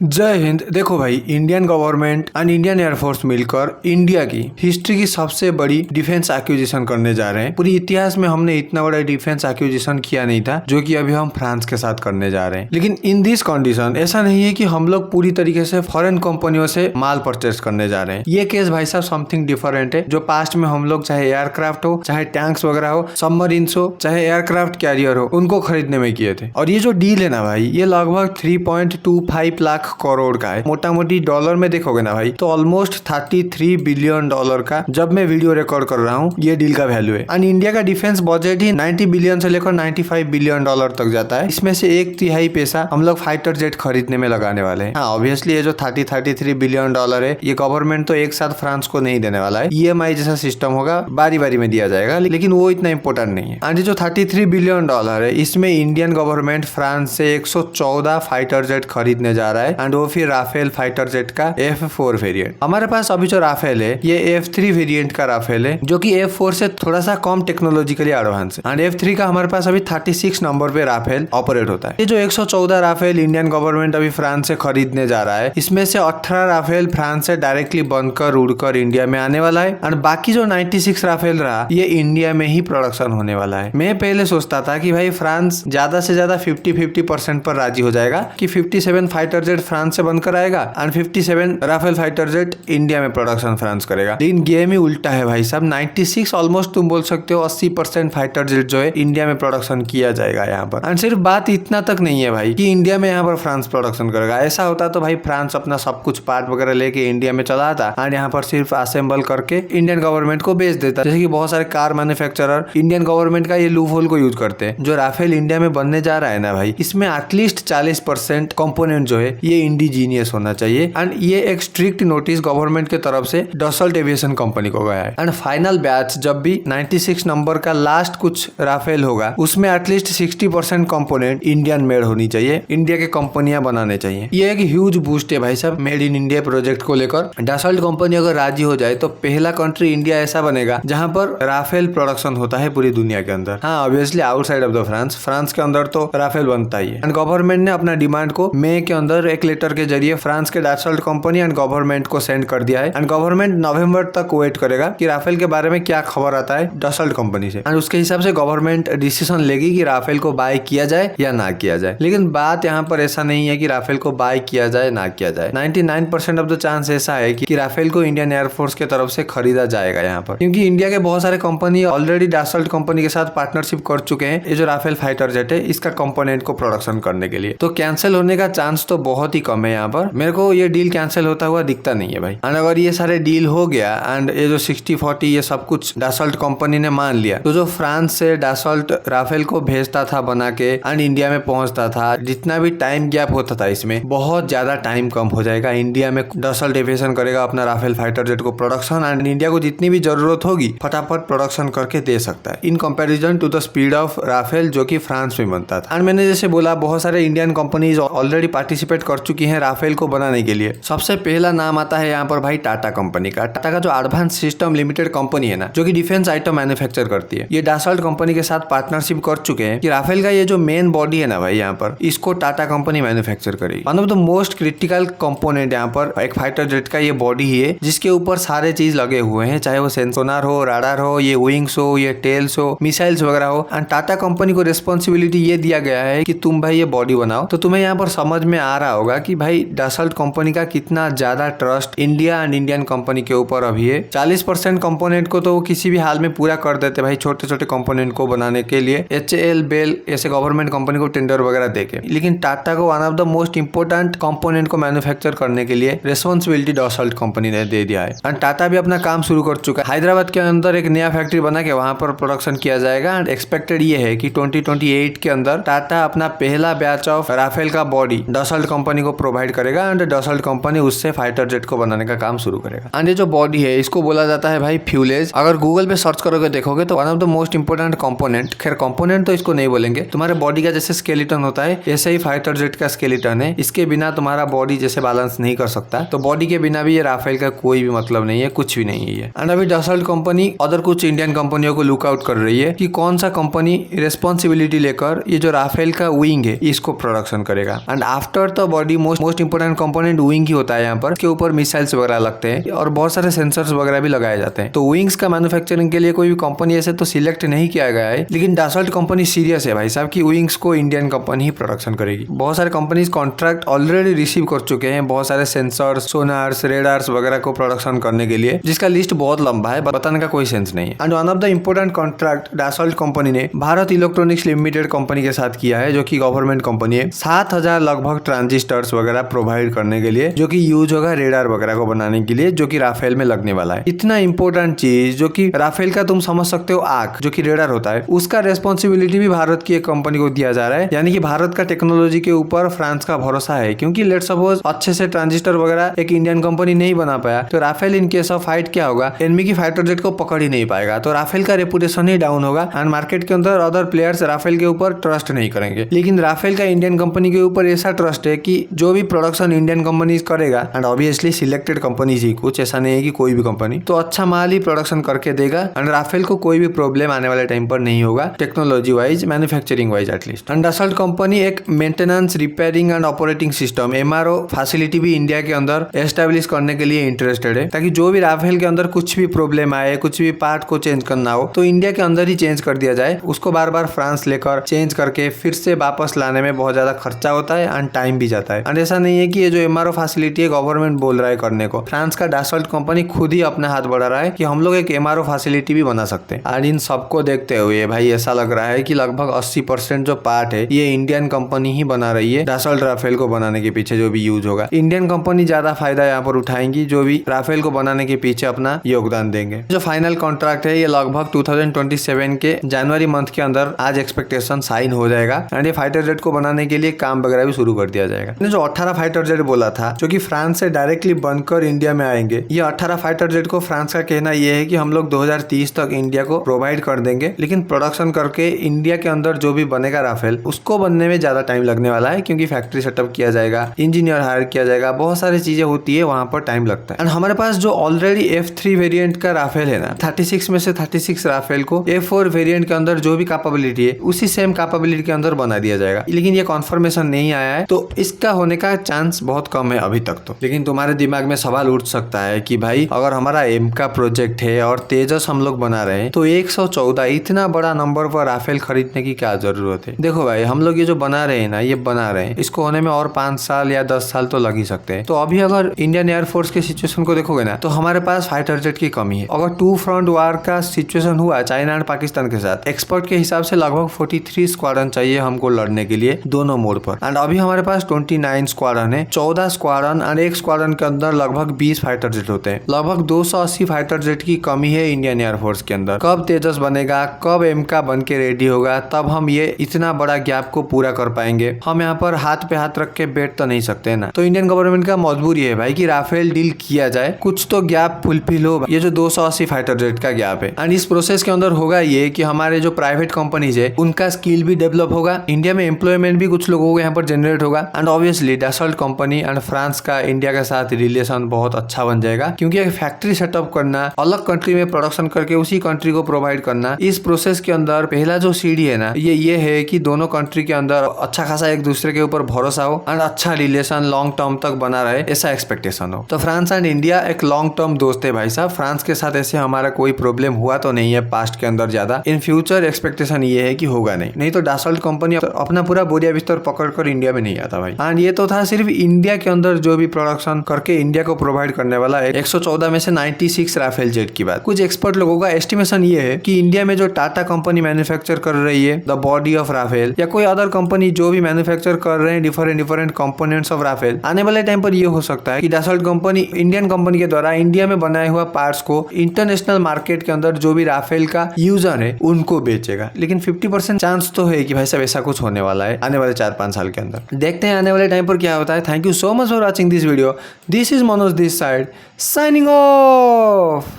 जय हिंद। देखो भाई, Indian government and Indian air force मिलकर इंडिया की हिस्ट्री की सबसे बड़ी डिफेंस एक्विजिशन करने जा रहे हैं। पूरी इतिहास में हमने इतना बड़ा डिफेंस एक्विजिशन किया नहीं था जो कि अभी हम फ्रांस के साथ करने जा रहे हैं। लेकिन इन दिस कंडीशन ऐसा नहीं है कि हम लोग पूरी तरीके से फॉरेन कंपनियों से माल परचेस करने जा रहे हैं। ये केस भाई साहब समथिंग डिफरेंट है। जो पास्ट में हम लोग चाहे एयरक्राफ्ट हो, चाहे टैंक्स वगैरह हो, सबमरीन्स हो, चाहे एयरक्राफ्ट कैरियर हो, उनको खरीदने में किए थे। और ये जो डील है ना भाई, ये लगभग 3.25 लाख करोड़ का है। मोटा मोटी डॉलर में देखोगे ना भाई, तो ऑलमोस्ट 33 बिलियन डॉलर का, जब मैं वीडियो रिकॉर्ड कर रहा हूँ, ये डील का वैल्यू है। एंड इंडिया का डिफेंस बजट ही 90 बिलियन से लेकर 95 बिलियन डॉलर तक जाता है। इसमें से 1/3 पैसा हम लोग फाइटर जेट खरीदने में लगाने वाले हैं। हाँ, ऑब्वियसली ये जो 33 बिलियन डॉलर है, ये गवर्नमेंट तो एक साथ फ्रांस को नहीं देने वाला है। EMI जैसा सिस्टम होगा, बारी बारी में दिया जाएगा, लेकिन वो इतना इंपॉर्टेंट नहीं है। एंड ये जो 33 बिलियन डॉलर है, इसमें इंडियन गवर्नमेंट फ्रांस से 114 फाइटर जेट खरीदने जा रहा है। एंड वो फिर राफेल फाइटर जेट का F4 वेरिएंट। हमारे पास अभी जो राफेल है, ये F3 वेरिएंट का राफेल है, जो कि F4 से थोड़ा सा कम टेक्नोलॉजिकली एडवांस है। एंड F3 का हमारे पास अभी 36 नंबर पे राफेल ऑपरेट होता है। ये जो 114 राफेल इंडियन गवर्नमेंट अभी फ्रांस से खरीदने जा रहा है, इसमें से 18 राफेल फ्रांस से डायरेक्टली बनकर उड़कर इंडिया में आने वाला है। और बाकी जो 96 राफेल रहा, ये इंडिया में ही प्रोडक्शन होने वाला है। मैं पहले सोचता था कि भाई फ्रांस ज्यादा से ज्यादा 50-50% पर राजी हो जाएगा कि 57 फाइटर जेट फ्रांस से बनकर आएगा and 57 Rafale fighter jet India में प्रोडक्शन फ्रांस करेगा। लेकिन गेम ही उल्टा है भाई साहब। 96 ऑलमोस्ट तुम बोल सकते हो 80% फाइटर जेट जो है इंडिया में प्रोडक्शन किया जाएगा यहाँ पर। एंड सिर्फ बात इतना तक नहीं है भाई कि इंडिया में यहाँ पर फ्रांस प्रोडक्शन करेगा। ऐसा होता तो भाई फ्रांस अपना सब कुछ पार्ट वगैरह लेके इंडिया में चला आता एंड यहाँ पर सिर्फ असेंबल करके इंडियन गवर्नमेंट को बेच देता। जैसे कि बहुत सारे कार मैन्युफैक्चरर इंडियन गवर्नमेंट का ये लूप होल को यूज करते हैं। जो राफेल इंडिया में बनने जा रहा है ना भाई, इसमें एटलीस्ट 40% कंपोनेंट जो है ये इंडिजीनियस होना चाहिए। एंड ये एक स्ट्रिक्ट नोटिस गवर्नमेंट के तरफ से डसल्ट एविएशन कंपनी को गया है। एंड फाइनल बैच जब भी 96 नंबर का लास्ट कुछ राफेल होगा, उसमें एटलीस्ट 60% कंपोनेंट इंडियन मेड होनी चाहिए, इंडिया के कंपनियां बनाने चाहिए। ये एक ह्यूज बूस्ट है भाई साहब मेड इन इंडिया प्रोजेक्ट को लेकर। डसल्ट कंपनी अगर राजी हो जाए तो पहला कंट्री इंडिया ऐसा बनेगा जहां पर राफेल प्रोडक्शन होता है पूरी दुनिया के अंदर। हाँ, obviously outside of the France के अंदर तो राफेल बनता ही है। एंड गवर्नमेंट ने अपना डिमांड को मई के अंदर एक लेटर के जरिए फ्रांस के डसल्ट कंपनी एंड गवर्नमेंट को सेंड कर दिया है। एंड गवर्नमेंट नवंबर तक वेट करेगा कि राफेल के बारे में क्या खबर आता है डसल्ट कंपनी से। एंड उसके हिसाब से गवर्नमेंट डिसीजन लेगी कि राफेल को बाय किया जाए या ना किया जाए। लेकिन बात यहाँ पर ऐसा नहीं है कि राफेल को बाय किया जाए ना किया जाए। 99% ऑफ द चांस ऐसा है कि राफेल को इंडियन एयरफोर्स के तरफ से खरीदा जाएगा यहाँ पर, क्योंकि इंडिया के बहुत सारे कंपनी ऑलरेडी डसल्ट कंपनी के साथ पार्टनरशिप कर चुके हैं ये जो राफेल फाइटर जेट है इसका कंपोनेंट को प्रोडक्शन करने के लिए। तो कैंसिल होने का चांस तो बहुत ही कम है यहाँ पर। मेरे को ये डील कैंसिल होता हुआ दिखता नहीं है भाई। एंड अगर ये सारे डील हो गया एंड ये जो 60-40 ये सब कुछ डसल्ट कंपनी ने मान लिया, तो जो फ्रांस से डसल्ट राफेल को भेजता था बना के एंड इंडिया में पहुंचता था, जितना भी टाइम गैप होता था इसमें बहुत ज्यादा टाइम कम हो जाएगा। इंडिया में डसल्ट एविएशन करेगा अपना राफेल फाइटर जेट को प्रोडक्शन एंड इंडिया को जितनी भी जरूरत होगी फटाफट प्रोडक्शन करके दे सकता है in comparison to the speed of Rafale जो कि फ्रांस में बनता था। एंड मैंने जैसे बोला, बहुत सारे इंडियन कंपनीज ऑलरेडी पार्टिसिपेट कर चुकी हैं राफेल को बनाने के लिए। सबसे पहला नाम आता है यहाँ पर भाई टाटा कंपनी का। टाटा का जो एडवांस सिस्टम लिमिटेड कंपनी है ना, जो कि डिफेंस आइटम मैन्युफैक्चर करती है, ये डसल्ट कंपनी के साथ पार्टनरशिप कर चुके हैं कि राफेल का ये जो मेन बॉडी है ना भाई यहाँ पर, इसको टाटा कंपनी मैन्युफैक्चर करेगी। One of the most critical component यहाँ पर एक फाइटर जेट का ये बॉडी ही है, जिसके ऊपर सारे चीज लगे हुए हैं, चाहे वो सेंसोनार हो, राडार हो, ये विंग्स हो, ये टेल्स हो, मिसाइल्स वगैरह हो। एंड टाटा कंपनी को रिस्पॉन्सिबिलिटी ये दिया गया है कि तुम भाई ये बॉडी बनाओ। तो तुम्हें यहाँ पर समझ में आ रहा होगा कि भाई डसल्ट कंपनी का कितना ज्यादा trust India and Indian company के ऊपर अभी है। 40% कंपोनेंट को तो वो किसी भी हाल में पूरा कर देते भाई, छोटे छोटे कंपोनेंट को बनाने के लिए HAL, बेल ऐसे गवर्नमेंट कंपनी को टेंडर वगैरह देके। लेकिन टाटा को one of the most important component को मैन्युफैक्चर करने के लिए रिस्पॉन्सिबिलिटी डसल्ट कंपनी ने दे दिया है। एंड टाटा भी अपना काम शुरू कर चुका है। हैदराबाद के अंदर एक नया फैक्ट्री बना के वहां पर प्रोडक्शन किया जाएगा। एंड एक्सपेक्टेड ये है कि 2028 के अंदर टाटा अपना पहला बैच ऑफ राफेल का बॉडी डसल्ट कंपनी को प्रोवाइड करेगा एंड डसल्ट कंपनी उससे फाइटर जेट को बनाने का काम शुरू करेगा। एंड ये जो बॉडी है इसको बोला जाता है भाई फ्यूलेज। अगर गूगल पे सर्च करोगे देखोगे तो one of the most important component, खैर कंपोनेंट तो इसको नहीं बोलेंगे, तुम्हारे बॉडी का जैसे स्केलेटन होता है ऐसे ही फाइटर जेट का स्केलेटन है। इसके बिना तुम्हारा बॉडी जैसे बैलेंस नहीं कर सकता, तो बॉडी के बिना भी ये राफेल का कोई भी मतलब नहीं है, कुछ भी नहीं है। एंड अभी डसल्ट कंपनी अदर कुछ इंडियन कंपनियों को लुक आउट कर रही है कि कौन सा कंपनी रिस्पॉन्सिबिलिटी लेकर ये जो राफेल का विंग है इसको प्रोडक्शन करेगा। And after the body body most important component wing ही होता है यहाँ पर। इसके ऊपर मिसाइल्स वगैरह लगते हैं और बहुत सारे सेंसर्स वगैरह भी लगाए जाते हैं। तो विंग्स का मैन्युफैक्चरिंग के लिए कोई भी कंपनी ऐसे तो सिलेक्ट नहीं किया गया है, लेकिन डसॉल्ट कंपनी सीरियस है भाई साहब की विंग्स को इंडियन कंपनी ही प्रोडक्शन करेगी। बहुत सारे कंपनीज कॉन्ट्रैक्ट ऑलरेडी रिसीव कर चुके हैं बहुत सारे सेंसर्स, सोनार्स, रेडार्स वगैरह को प्रोडक्शन करने के लिए, जिसका लिस्ट बहुत लंबा है, बताने का कोई सेंस नहीं है। And one of the important contract Dassault company ने भारत इलेक्ट्रॉनिक्स लिमिटेड कंपनी के साथ किया है, जो कि गवर्नमेंट कंपनी है। 7000 लगभग ट्रांजिस्टर्स वगैरह प्रोवाइड करने के लिए, जो कि यूज होगा रेडार वगैरह को बनाने के लिए, जो कि राफेल में लगने वाला है। इतना इंपॉर्टेंट चीज जो कि राफेल का तुम समझ सकते हो आग, जो कि रेडार होता है, उसका रेस्पॉन्सिबिलिटी भी भारत की एक कंपनी को दिया जा रहा है। यानी कि भारत का टेक्नोलॉजी के ऊपर फ्रांस का भरोसा है, क्योंकि लेट्स सपोज अच्छे से ट्रांजिस्टर वगैरह एक इंडियन कंपनी नहीं बना पाया, तो Rafale in case of fight क्या होगा, एनिमी की फाइटर जेट को पकड़ ही नहीं पाएगा, तो राफेल का रेपुटेशन ही डाउन होगा एंड मार्केट के अंदर अदर प्लेयर्स राफेल के ऊपर ट्रस्ट नहीं करेंगे। लेकिन राफेल का इंडियन कंपनी के ऊपर ऐसा ट्रस्ट है कि जो भी प्रोडक्शन इंडियन कंपनीज करेगा, एंड ऑब्वियसली सिलेक्टेड कंपनीज ही, कुछ ऐसा नहीं है कि कोई भी कंपनी, तो अच्छा माल ही प्रोडक्शन करके देगा एंड राफेल को कोई भी प्रॉब्लम आने वाले टाइम पर नहीं होगा, technology wise, manufacturing wise at least. And Dassault company एक maintenance, repairing and operating system MRO facility भी इंडिया के अंदर एस्टेब्लिश करने के लिए इंटरेस्टेड है, ताकि जो भी राफेल के अंदर कुछ भी प्रॉब्लम आए, कुछ भी पार्ट को चेंज करना हो, तो इंडिया के अंदर ही चेंज कर दिया जाए। उसको बार बार फ्रांस लेकर चेंज करके फिर से वापस लाने में बहुत ज्यादा खर्चा होता है एंड टाइम भी जाता है। एंड ऐसा नहीं है कि ये जो MRO फैसिलिटी है गवर्नमेंट बोल रहा है करने को, फ्रांस का डसॉल्ट कंपनी खुद ही अपने हाथ बढ़ा रहा है कि हम लोग एक MRO फैसिलिटी भी बना सकते हैं। और इन सबको देखते हुए भाई ऐसा लग रहा है कि लगभग 80% जो पार्ट है ये इंडियन कंपनी ही बना रही है। डसॉल्ट राफेल को बनाने के पीछे जो भी यूज होगा, इंडियन कंपनी ज्यादा फायदा यहाँ पर उठाएंगी, जो भी राफेल को बनाने के पीछे अपना योगदान देंगे। जो फाइनल कॉन्ट्रैक्ट है ये लगभग 2027 के जनवरी मंथ के अंदर आज एक्सपेक्टेशन साइन हो जाएगा एंड ये फाइटर जेट को बनाने के लिए काम वगैरह भी शुरू कर दिया जाएगा। मैंने जो 18 फाइटर जेट बोला था, जो कि फ्रांस से डायरेक्टली बनकर इंडिया में आएंगे, ये 18 फाइटर जेट को फ्रांस का कहना यह है कि हम लोग 2030 तक इंडिया को प्रोवाइड कर देंगे, लेकिन प्रोडक्शन करके इंडिया के अंदर जो भी बनेगा राफेल, उसको बनने में ज्यादा टाइम लगने वाला है, क्योंकि फैक्ट्री सेटअप किया जाएगा, इंजीनियर हायर किया जाएगा, बहुत सारी चीजें होती है, वहां पर टाइम लगता है। एंड हमारे पास जो ऑलरेडी F3 वेरिएंट का राफेल है ना, 36 में से 36 राफेल को F4 वेरिएंट के अंदर जो भी कैपेबिलिटी है उसी सेम कैपेबिलिटी के अंदर बना दिया जाएगा, लेकिन ये कन्फर्मेशन नहीं आया है, तो इसका होने का चांस बहुत कम है अभी तक तो। लेकिन तुम्हारे दिमाग में सवाल उठ सकता है कि भाई अगर हमारा एम का प्रोजेक्ट है और तेजस हम लोग बना रहे हैं, तो 114 इतना बड़ा नंबर पर राफेल खरीदने की क्या जरूरत है। देखो भाई हम लोग ये जो बना रहे हैं ना, ये बना रहे हैं, इसको होने में और 5 साल या 10 साल तो लग ही सकते हैं। तो अभी अगर इंडियन एयरफोर्स के सिचुएशन को देखोगे ना, तो हमारे पास फाइटर जेट की कमी है। अगर 2 फ्रंट वार का सिचुएशन हुआ चाइना एंड पाकिस्तान के साथ, एक्सपर्ट के हिसाब से लगभग 43 स्क्वाड्रन चाहिए हमको लड़ने के लिए दोनों मोड पर, एंड अभी हमारे पास 29 स्क्वाड्रन है, 14 स्क्वाड्रन एंड एक स्क्वाड्रन के अंदर लगभग 20 फाइटर जेट होते हैं। लगभग 280 फाइटर जेट की कमी है इंडियन एयरफोर्स के अंदर। कब तेजस बनेगा, कब एम का बन के रेडी होगा, तब हम ये इतना बड़ा गैप को पूरा कर पाएंगे। हम यहाँ पर हाथ पे हाथ रख के बैठ तो नहीं सकते ना, तो इंडियन गवर्नमेंट का मजबूरी है भाई कि राफेल डील किया जाए, कुछ तो गैप फुलफिल हो। ये जो 280 फाइटर जेट का गैप है, एंड इस प्रोसेस के अंदर होगा ये कि हमारे जो प्राइवेट कंपनीज है उनका स्किल भी डेवलप होगा, इंडिया में एम्प्लॉयमेंट भी कुछ लोगों को यहाँ पर जनरेट होगा, and obviously Dassault company and France का इंडिया के साथ रिलेशन बहुत अच्छा बन जाएगा, क्योंकि एक फैक्ट्री सेटअप करना, अलग कंट्री में प्रोडक्शन करके उसी कंट्री को प्रोवाइड करना, इस प्रोसेस के अंदर पहला जो सीढ़ी है ना, ये है कि दोनों कंट्री के अंदर अच्छा खासा एक दूसरे के ऊपर भरोसा हो एंड अच्छा रिलेशन लॉन्ग टर्म तक बना रहे, ऐसा एक्सपेक्टेशन हो। तो फ्रांस एंड इंडिया एक लॉन्ग टर्म दोस्त है भाई साहब। फ्रांस के साथ ऐसे हमारा कोई प्रॉब्लम हुआ तो नहीं है पास्ट के अंदर ज्यादा, इन फ्यूचर एक्सपेक्टेशन ये है कि होगा नहीं तो डसॉल्ट कंपनी अपना पूरा बोरिया बिस्तर पकड़कर इंडिया में नहीं आता भाई। एंड ये तो था सिर्फ इंडिया के अंदर जो भी प्रोडक्शन करके इंडिया को प्रोवाइड करने वाला 114 में से 96 राफेल जेट की बात। कुछ एक्सपर्ट लोगों का एस्टिमेशन ये है कि इंडिया में जो टाटा कंपनी मैन्युफैक्चर कर रही है द बॉडी ऑफ राफेल, या कोई अदर कंपनी जो भी मैन्युफैक्चर कर रहे हैं डिफरेंट कंपोनेंट्स ऑफ राफेल, आने वाले टाइम पर ये हो सकता है कि डसॉल्ट कंपनी इंडियन कंपनी के द्वारा इंडिया में बनाए हुआ पार्ट्स को इंटरनेशनल मार्केट के अंदर जो भी राफेल का यूजर है उनको बेचेगा। लेकिन 50% चांस तो है कि भाई साहब ऐसा कुछ होने वाला है आने वाले 4-5 साल के अंदर। देखते हैं आने वाले टाइम पर क्या होता है। Thank you so much for watching this video. This is Manoj this side signing off.